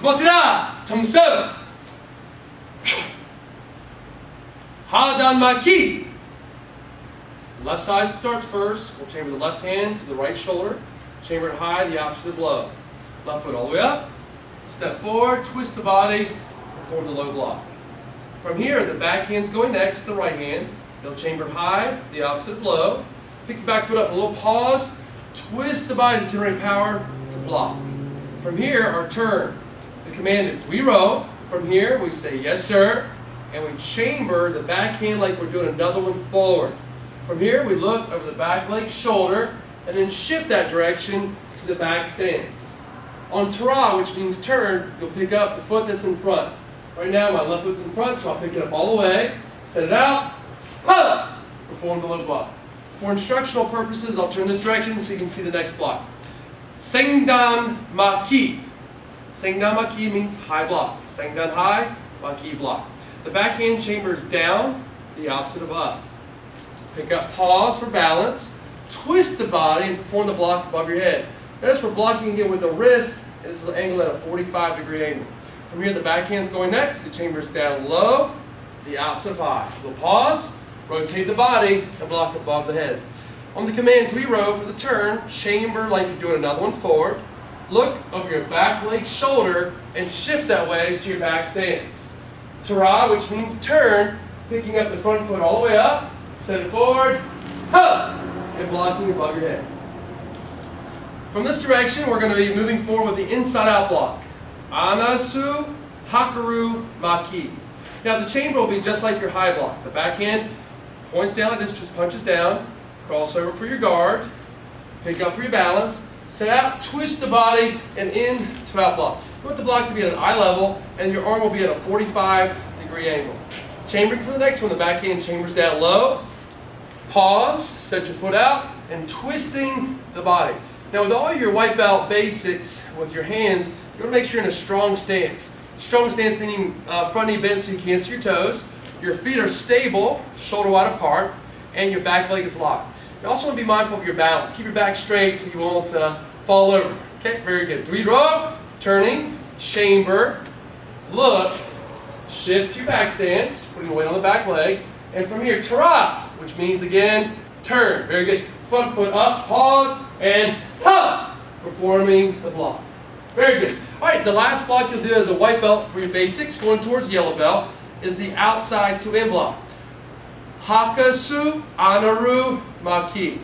고맙습니다. 점수. 하단 마키. Left side starts first. We'll chamber the left hand to the right shoulder. Chamber it high, the opposite blow. Left foot all the way up. Step forward, twist the body, perform the low block. From here, the back hand's going next to the right hand. You'll chamber high, the opposite blow. Pick the back foot up, a little pause. Twist the body to generate power to block. From here, our turn. The command is Dwi-ro. From here, we say yes sir, and we chamber the back hand like we're doing another one forward. From here, we look over the back leg, shoulder, and then shift that direction to the back stance. On Tara, which means turn, you'll pick up the foot that's in front. Right now, my left foot's in front, so I'll pick it up all the way, set it out, perform the low block. For instructional purposes, I'll turn this direction so you can see the next block. Sengdan Maki. Sengdan Maki means high block. Sengdan high, Maki block. The backhand chambers down, the opposite of up. Pick up, pause for balance, twist the body, and perform the block above your head. Notice we're blocking again with the wrist, and this is angled at a 45-degree angle. From here, the backhand's going next, the chamber's down low, the opposite of high. We'll pause, rotate the body, and block above the head. On the command Dwi-ro for the turn, chamber like you're doing another one forward, look over your back leg, shoulder, and shift that way to your back stance. Tara, which means turn, picking up the front foot all the way up, set it forward, and blocking above your head. From this direction, we're going to be moving forward with the inside-out block. Anasu, Hakaru, Maki. Now the chamber will be just like your high block. The backhand points down like this, just punches down, cross over for your guard, pick up for your balance, set out, twist the body, and in to out block. You want the block to be at an eye level, and your arm will be at a 45-degree angle. Chambering for the next one, the backhand chambers down low, pause, set your foot out, and twisting the body. Now with all your white belt basics with your hands, you want to make sure you're in a strong stance. Strong stance meaning front knee bent so you can't see your toes. Your feet are stable, shoulder wide apart, and your back leg is locked. You also want to be mindful of your balance. Keep your back straight so you won't fall over. Okay, very good. Dwi-ro, turning, chamber, look, shift to your back stance, putting the weight on the back leg, and from here, Tara, which means again, turn. Very good. Front foot up, pause, and performing the block. Very good. All right, the last block you'll do as a white belt for your basics, going towards yellow belt, is the outside to in block. Hakasu, Anaru, Maki.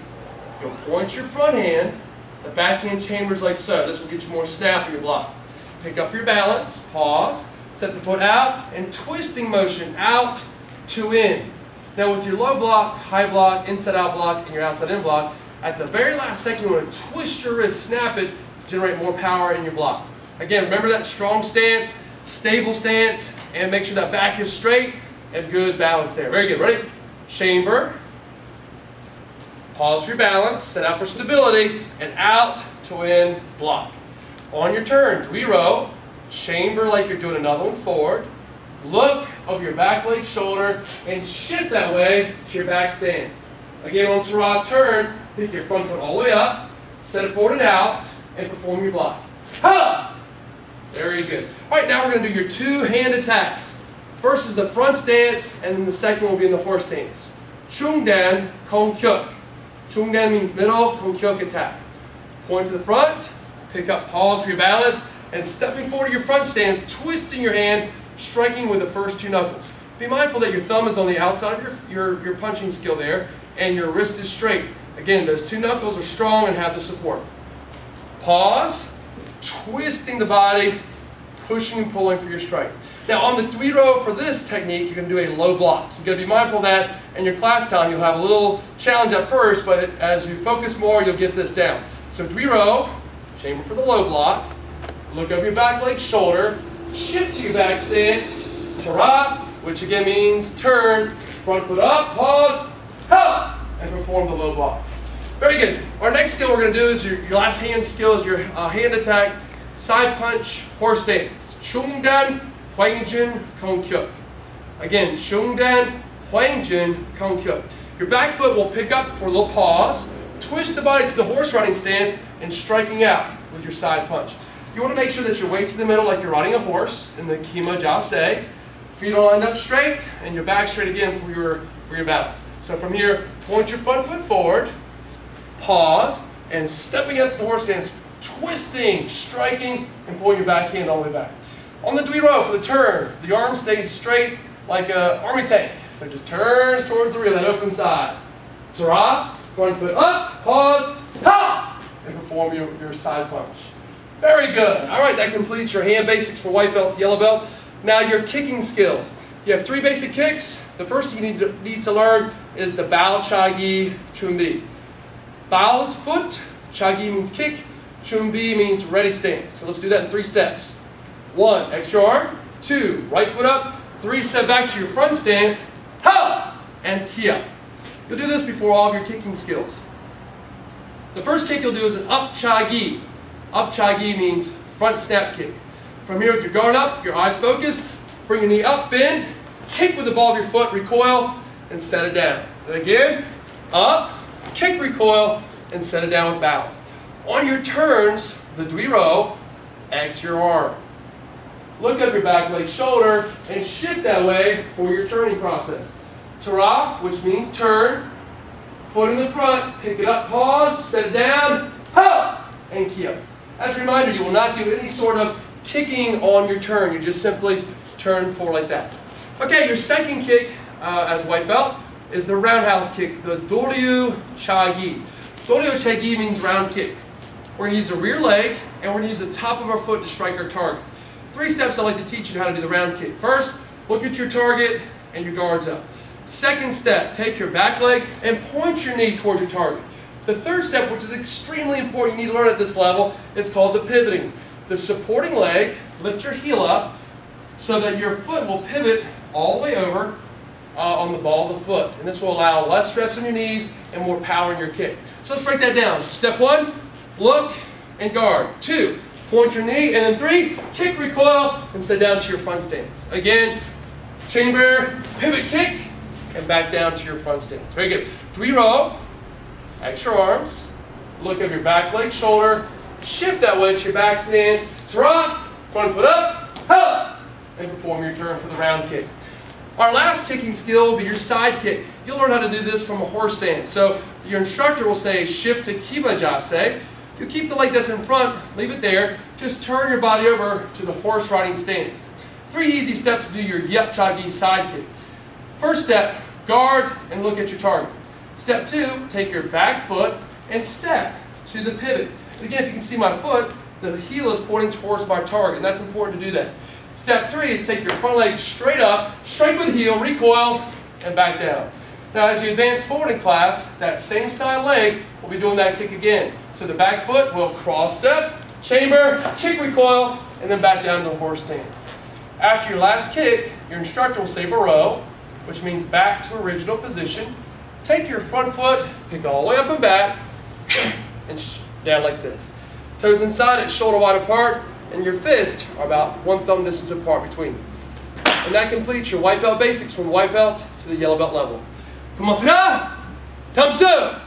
You'll point your front hand, the backhand chambers like so. This will get you more snap in your block. Pick up your balance, pause, set the foot out, and twisting motion out to in. Now with your low block, high block, inside out block, and your outside in block, at the very last second you want to twist your wrist, snap it, to generate more power in your block. Again, remember that strong stance, stable stance, and make sure that back is straight and good balance there. Very good. Ready? Chamber. Pause for your balance, set out for stability, and out to in block. On your turn, Dwi-ro, chamber like you're doing another one forward. Look over your back leg, shoulder, and shift that way to your back stance. Again, on Tara, turn, pick your front foot all the way up, set it forward and out, and perform your block. Ha! Very good. All right, now we're going to do your two hand attacks. First is the front stance, and then the second will be in the horse stance. Chungdan, Kongkyuk. Chungdan means middle, Kongkyuk attack. Point to the front, pick up, pause for your balance, and stepping forward to your front stance, twisting your hand, striking with the first two knuckles. Be mindful that your thumb is on the outside of your punching skill there, and your wrist is straight. Again, those two knuckles are strong and have the support. Pause, twisting the body, pushing and pulling for your strike. Now on the Dwi-ro for this technique, you're going to do a low block. So you've got to be mindful of that. In your class time, you'll have a little challenge at first, but as you focus more, you'll get this down. So Dwi-ro, chamber for the low block, look over your back leg, shoulder, shift to your back stance, Tara, which again means turn, front foot up, pause, and perform the low block. Very good. Our next skill we're going to do is your last hand skill is your hand attack, side punch, horse stance. Chungdan, Hwangjin, Kongkyuk. Again, Chungdan, Hwangjin, Kongkyuk. Your back foot will pick up for a little pause, twist the body to the horse riding stance, and striking out with your side punch. You want to make sure that your weight's in the middle like you're riding a horse in the kima jase. Feet are lined up straight and your back straight again for your balance. So from here, point your front foot forward, pause, and stepping up to the horse stance, twisting, striking, and pulling your back hand all the way back. On the Dui-ro for the turn, the arm stays straight like an army tank. So just turns towards the rear, that open side. Tara, front foot up, pause, ha! And perform your side punch. Very good. All right, that completes your hand basics for white belts, yellow belt. Now your kicking skills. You have 3 basic kicks. The first thing you need to learn is the bao, chagi, chunbi. Bao is foot, chagi means kick, chunbi means ready stance. So let's do that in 3 steps. 1, extra arm. 2, right foot up. 3, step back to your front stance. Ha! And kia. You'll do this before all of your kicking skills. The first kick you'll do is an up chagi. Up chagi means front snap kick. From here with your guard up, your eyes focused, bring your knee up, bend, kick with the ball of your foot, recoil, and set it down. And again, up, kick, recoil, and set it down with balance. On your turns, the Dui-ro, X your arm. Look up your back leg, shoulder, and shift that way for your turning process. Tara, which means turn, foot in the front, pick it up, pause, set it down, ha! And kia. As a reminder, you will not do any sort of kicking on your turn. You just simply turn forward like that. Okay, your second kick as white belt is the roundhouse kick, the doryu chagi. Doryu chagi means round kick. We're going to use the rear leg and we're going to use the top of our foot to strike our target. 3 steps I like to teach you how to do the round kick. First, look at your target and your guards up. Second step, take your back leg and point your knee towards your target. The third step, which is extremely important, you need to learn at this level, is called the pivoting. The supporting leg, lift your heel up so that your foot will pivot all the way over on the ball of the foot. And this will allow less stress on your knees and more power in your kick. So let's break that down. So step 1, look and guard. 2, point your knee. And then 3, kick, recoil, and sit down to your front stance. Again, chamber, pivot kick, and back down to your front stance. Very good. Dui-ro, extra arms, look at your back leg, shoulder, shift that way to your back stance, drop, front foot up, ha! And perform your turn for the round kick. Our last kicking skill will be your side kick. You'll learn how to do this from a horse stance. So your instructor will say shift to kima jase. You keep the leg that's in front, leave it there, just turn your body over to the horse riding stance. 3 easy steps to do your yep chagi side kick. First step, guard and look at your target. Step 2, take your back foot and step to the pivot. Again, if you can see my foot, the heel is pointing towards my target, and that's important to do that. Step 3 is take your front leg straight up, straight with the heel, recoil, and back down. Now as you advance forward in class, that same side leg will be doing that kick again. So the back foot will cross step, chamber, kick, recoil, and then back down to the horse stance. After your last kick, your instructor will say baro, which means back to original position. Take your front foot, pick all the way up and back, and down like this. Toes inside at shoulder wide apart, and your fists are about 1 thumb distance apart between. And that completes your white belt basics from white belt to the yellow belt level. Commencez là! Comme ça!